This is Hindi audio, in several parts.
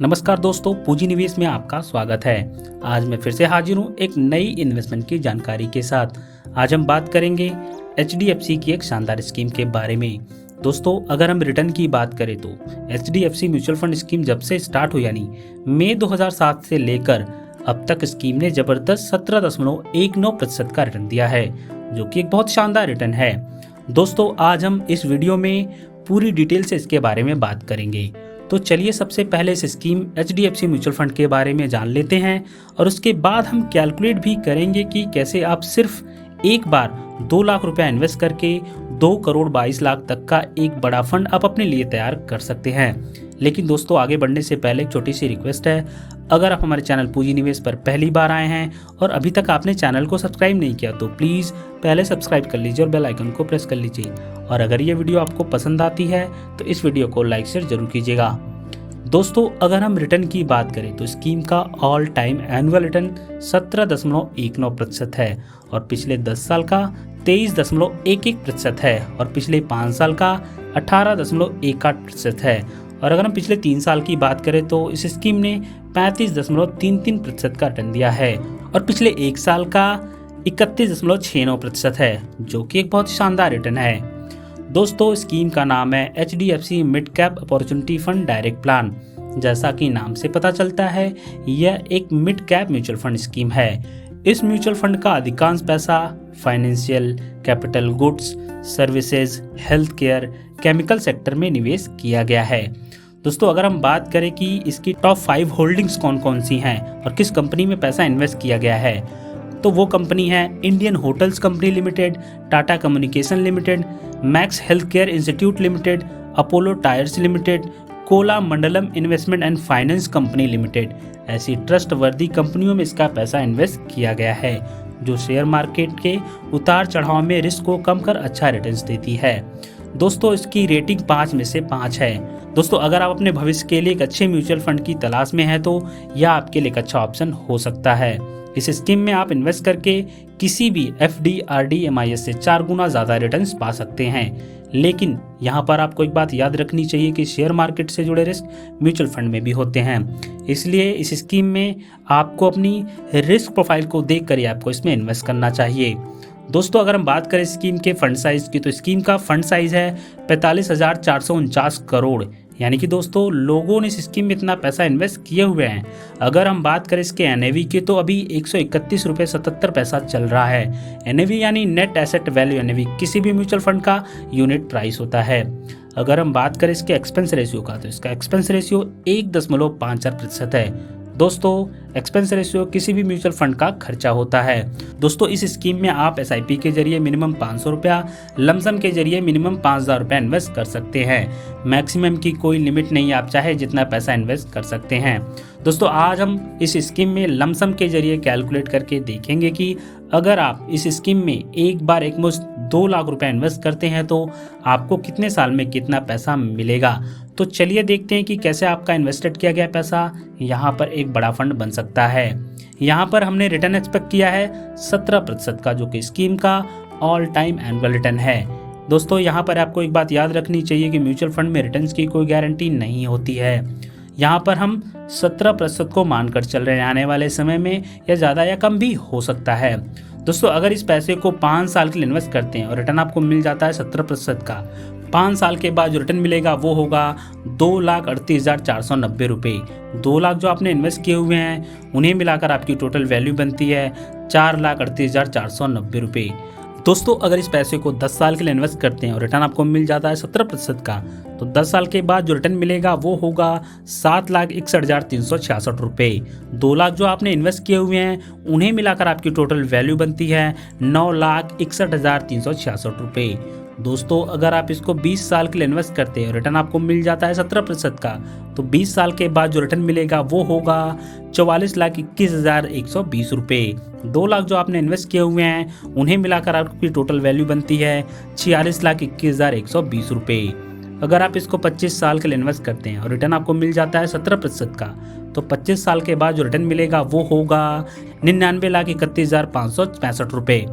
नमस्कार दोस्तों, पूंजी निवेश में आपका स्वागत है। आज मैं फिर से हाजिर हूँ एक नई इन्वेस्टमेंट की जानकारी के साथ। आज हम बात करेंगे HDFC की एक शानदार स्कीम के बारे में। दोस्तों, अगर हम रिटर्न की बात करें तो HDFC म्यूचुअल फंड स्कीम जब से स्टार्ट हो यानी मई 2007 से लेकर अब तक स्कीम ने जबरदस्त 17.19% का रिटर्न दिया है, जो कि एक बहुत शानदार रिटर्न है। दोस्तों, आज हम इस वीडियो में पूरी डिटेल से इसके बारे में बात करेंगे। तो चलिए सबसे पहले इस स्कीम HDFC म्यूचुअल फंड के बारे में जान लेते हैं और उसके बाद हम कैलकुलेट भी करेंगे कि कैसे आप सिर्फ एक बार 2 लाख रुपया इन्वेस्ट करके 2 करोड़ 22 लाख तक का एक बड़ा फंड आप अपने लिए तैयार कर सकते हैं। लेकिन दोस्तों, आगे बढ़ने से pहले एक छोटी सी रिक्वेस्ट है। अगर आप हमारे चैनल पूंजी निवेश पर पहली बार आए हैं और अभी तक आपने चैनल को सब्सक्राइब नहीं किया तो प्लीज़ पहले सब्सक्राइब कर लीजिए और बेल आइकन को प्रेस कर लीजिए। और अगर ये वीडियो आपको पसंद आती है तो इस वीडियो को लाइक शेयर जरूर कीजिएगा। दोस्तों, अगर हम रिटर्न की बात करें तो स्कीम का ऑल टाइम एनुअल रिटर्न 17.19% है और पिछले 10 साल का 23.11% है और पिछले 5 साल का 18.18% है। और अगर हम पिछले 3 साल की बात करें तो इस स्कीम ने 35.33% का रिटर्न दिया है और पिछले 1 साल का 31.69% है, जो कि एक बहुत शानदार रिटर्न है। दोस्तों, स्कीम का नाम है HDFC mid cap opportunity fund direct plan. जैसा कि नाम से पता चलता है, यह एक mid cap mutual fund scheme है। इस म्यूचुअल फंड का अधिकांश पैसा financial, capital goods, services, health care, chemical sector में निवेश किया गया है। दोस्तों, अगर हम बात करें कि इसकी टॉप 5 होल्डिंग्स कौन कौन सी हैं और किस कंपनी में पैसा इन्वेस्ट किया गया है, तो वो कंपनी है Indian hotels company limited, Tata communication limited, max health care institute limited, Apollo tyres limited, Cholamandalam investment and finance company limited. ऐसी ट्रस्ट वर्दी कंपनियों में इसका पैसा इन्वेस्ट किया गया है, जो शेयर मार्केट के उतार चढ़ाव में रिस्क को कम कर अच्छा रिटर्न्स देती है। दोस्तों, इसकी रेटिंग 5 में से 5 है। दोस्तों, अगर आप अपने भविष्य के लिए एक अच्छे म्यूचुअल फंड की तलाश में हैं तो यह आपके लिए एक अच्छा ऑप्शन हो सकता है। इस स्कीम में आप इन्वेस्ट करके किसी भी FD, RD, MIS से 4 गुना ज़्यादा रिटर्न्स पा सकते हैं। लेकिन यहाँ पर आपको एक बात याद रखनी चाहिए कि शेयर मार्केट से जुड़े रिस्क म्यूचुअल फंड में भी होते हैं। इसलिए इस स्कीम में आपको अपनी रिस्क प्रोफाइल को देख कर ही आपको इसमें इन्वेस्ट करना चाहिए। दोस्तों, अगर हम बात करें स्कीम के फंड साइज की तो स्कीम का फंड साइज है 45,449 करोड़। यानी कि दोस्तों, लोगों ने इस स्कीम में इतना पैसा इन्वेस्ट किए हुए हैं। अगर हम बात करें इसके NAV की तो अभी 131 रुपये 77 पैसा चल रहा है। NAV यानी नेट एसेट वैल्यू NAV किसी भी म्यूचुअल फंड का यूनिट प्राइस होता है। अगर हम बात करें इसके एक्सपेंस रेशियो का तो इसका एक्सपेंस रेशियो 1.54% है। दोस्तों, एक्सपेंस रेशियो किसी भी म्यूचुअल फंड का खर्चा होता है। दोस्तों, इस स्कीम में आप SIP के जरिए मिनिमम 500 रुपया, लमसम के जरिए मिनिमम 5,000 रुपया इन्वेस्ट कर सकते हैं। मैक्सिमम की कोई लिमिट नहीं, आप चाहे जितना पैसा इन्वेस्ट कर सकते हैं। दोस्तों, आज हम इस स्कीम में लमसम के जरिए कैलकुलेट करके देखेंगे कि अगर आप इस स्कीम में एक बार एकमुश्त 2 लाख रुपया इन्वेस्ट करते हैं तो आपको कितने साल में कितना पैसा मिलेगा। तो चलिए देखते हैं कि कैसे आपका इन्वेस्टेड किया गया पैसा यहाँ पर एक बड़ा फंड बन सकता है। यहाँ पर हमने रिटर्न एक्सपेक्ट किया है 17% का, जो कि स्कीम का ऑल टाइम एनुअल रिटर्न है। दोस्तों, यहाँ पर आपको एक बात याद रखनी चाहिए कि म्यूचुअल फंड में रिटर्न्स की कोई गारंटी नहीं होती है। यहाँ पर हम 17% को मानकर चल रहे हैं। आने वाले समय में या ज़्यादा या कम भी हो सकता है। दोस्तों, अगर इस पैसे को 5 साल के लिए इन्वेस्ट करते हैं और रिटर्न आपको मिल जाता है 17% का, 5 साल के बाद जो रिटर्न मिलेगा वो होगा 2,38,490 रुपये। 2 लाख जो आपने इन्वेस्ट किए हुए हैं उन्हें मिलाकर आपकी टोटल वैल्यू बनती है 4,38,490 रुपये। दोस्तों, अगर इस पैसे को 10 साल के लिए इन्वेस्ट करते हैं और रिटर्न आपको मिल जाता है 17% का, तो 10 साल के बाद जो रिटर्न मिलेगा वो होगा 7,61,366 रुपये। 2 लाख जो आपने इन्वेस्ट किए हुए हैं उन्हें मिलाकर आपकी टोटल वैल्यू बनती है 9,61,366 रुपये। दोस्तों, अगर आप इसको 20 साल के लिए इन्वेस्ट करते हैं और रिटर्न आपको मिल जाता है 17% का, तो 20 साल के बाद जो रिटर्न मिलेगा वो होगा 44,21,120 रुपये। 2 लाख जो आपने इन्वेस्ट किए हुए हैं उन्हें मिलाकर आपकी टोटल वैल्यू बनती है 46,21,120 रुपये। अगर आप इसको 25 साल के लिए इन्वेस्ट करते हैं और रिटर्न आपको मिल जाता है 17% का, तो 25 साल के बाद जो रिटर्न मिलेगा वो होगा 99,31,565 रुपये।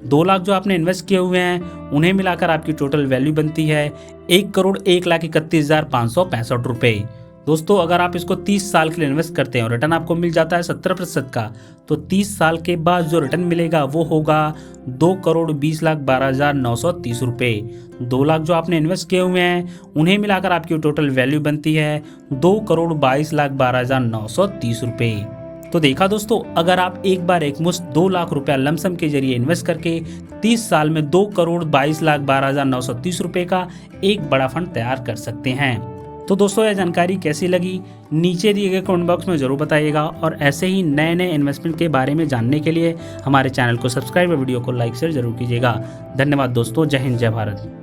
2 लाख जो आपने इन्वेस्ट किए हुए हैं उन्हें मिलाकर आपकी टोटल वैल्यू बनती है 1,01,31,565 रुपये। दोस्तों अगर आप इसको 30 साल के लिए इन्वेस्ट करते हैं और रिटर्न आपको मिल जाता है 17% का, तो 30 साल के बाद जो रिटर्न मिलेगा वो होगा 2,20,12,930 रुपये। 2 लाख जो आपने इन्वेस्ट किए हुए हैं उन्हें मिलाकर आपकी टोटल वैल्यू बनती है 2,22,12,930 रुपये। तो देखा दोस्तों, अगर आप एक बार एक मुश्त 2 लाख रुपया लमसम के जरिए इन्वेस्ट करके 30 साल में 2,22,12,930 रुपये का एक बड़ा फंड तैयार कर सकते हैं। तो दोस्तों यह जानकारी कैसी लगी नीचे दिए गए कमेंट बॉक्स में ज़रूर बताइएगा, और ऐसे ही नए नए इन्वेस्टमेंट के बारे में जानने के लिए हमारे चैनल को सब्सक्राइब और वीडियो को लाइक शेयर जरूर कीजिएगा। धन्यवाद दोस्तों, जय हिंद जय भारत।